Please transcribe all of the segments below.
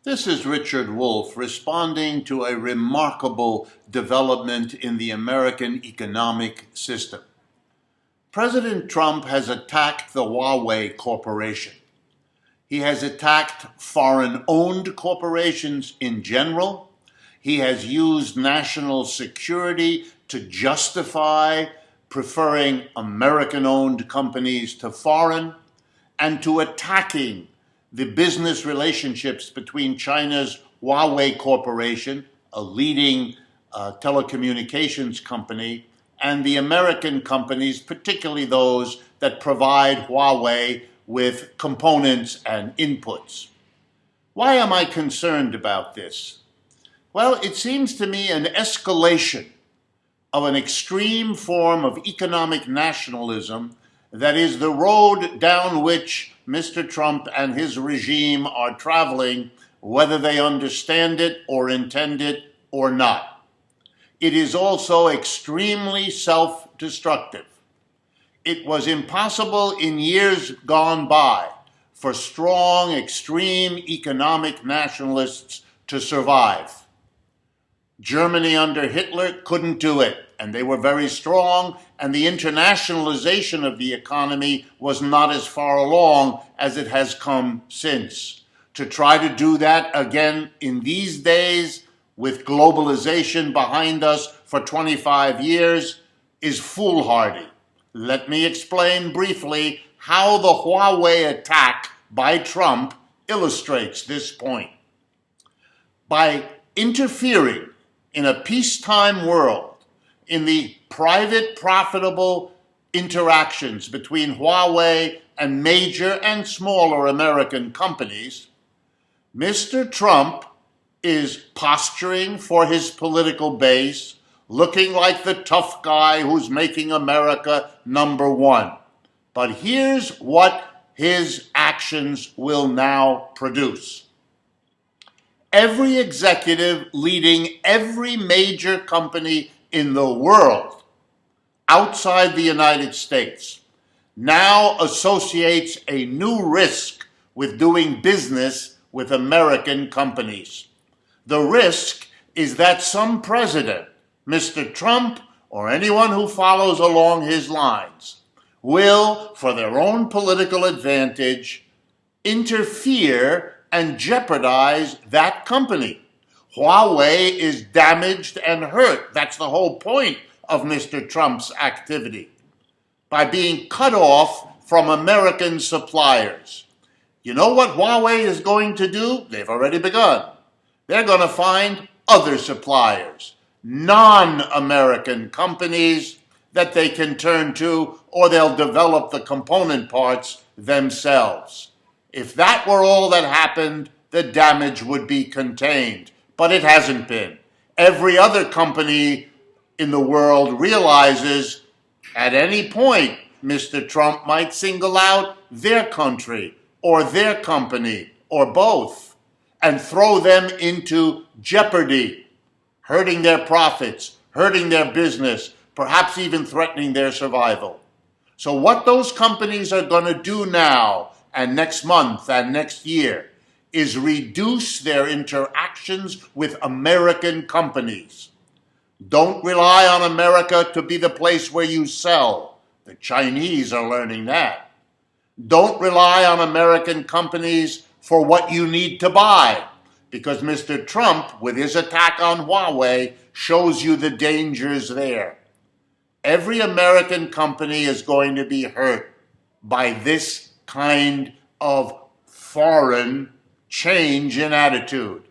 This is Richard Wolff responding to a remarkable development in the American economic system. President Trump has attacked the Huawei Corporation. He has attacked foreign-owned corporations in general. He has used national security to justify preferring American-owned companies to foreign, and to attacking the business relationships between China's Huawei Corporation, a leading telecommunications company, and the American companies, particularly those that provide Huawei with components and inputs. Why am I concerned about this? Well, it seems to me an escalation of an extreme form of economic nationalism that is the road down which Mr. Trump and his regime are traveling, whether they understand it or intend it or not. It is also extremely self-destructive. It was impossible in years gone by for strong, extreme economic nationalists to survive. Germany under Hitler couldn't do it, and they were very strong, and the internationalization of the economy was not as far along as it has come since. To try to do that again in these days, with globalization behind us for 25 years, is foolhardy. Let me explain briefly how the Huawei attack by Trump illustrates this point. By interfering in a peacetime world, in the private, profitable interactions between Huawei and major and smaller American companies, Mr. Trump is posturing for his political base, looking like the tough guy who's making America number one. But here's what his actions will now produce. Every executive leading every major company in the world outside the United States now associates a new risk with doing business with American companies. The risk is that some president, Mr. Trump, or anyone who follows along his lines, will, for their own political advantage, interfere and jeopardize that company. Huawei is damaged and hurt. That's the whole point of Mr. Trump's activity. By being cut off from American suppliers. You know what Huawei is going to do? They've already begun. They're going to find other suppliers, non-American companies that they can turn to, or they'll develop the component parts themselves. If that were all that happened, the damage would be contained. But it hasn't been. Every other company in the world realizes at any point Mr. Trump might single out their country or their company or both and throw them into jeopardy, hurting their profits, hurting their business, perhaps even threatening their survival. So what those companies are going to do now and next month and next year is reduce their interactions with American companies. Don't rely on America to be the place where you sell. The Chinese are learning that. Don't rely on American companies for what you need to buy, because Mr. Trump, with his attack on Huawei, shows you the dangers there. Every American company is going to be hurt by this kind of foreign change in attitude.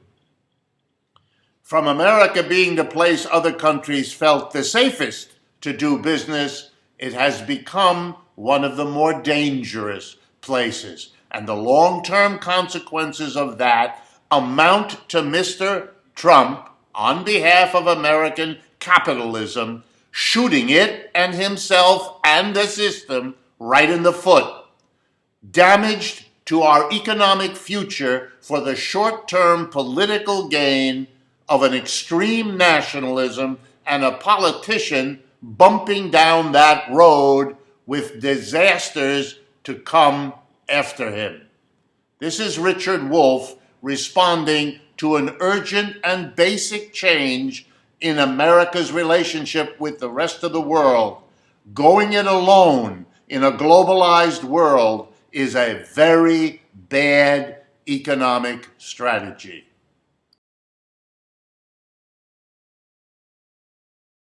From America being the place other countries felt the safest to do business, it has become one of the more dangerous places. And the long-term consequences of that amount to Mr. Trump, on behalf of American capitalism, shooting it and himself and the system right in the foot. Damaged to our economic future for the short-term political gain of an extreme nationalism and a politician bumping down that road with disasters to come after him. This is Richard Wolff responding to an urgent and basic change in America's relationship with the rest of the world, going it alone in a globalized world is a very bad economic strategy.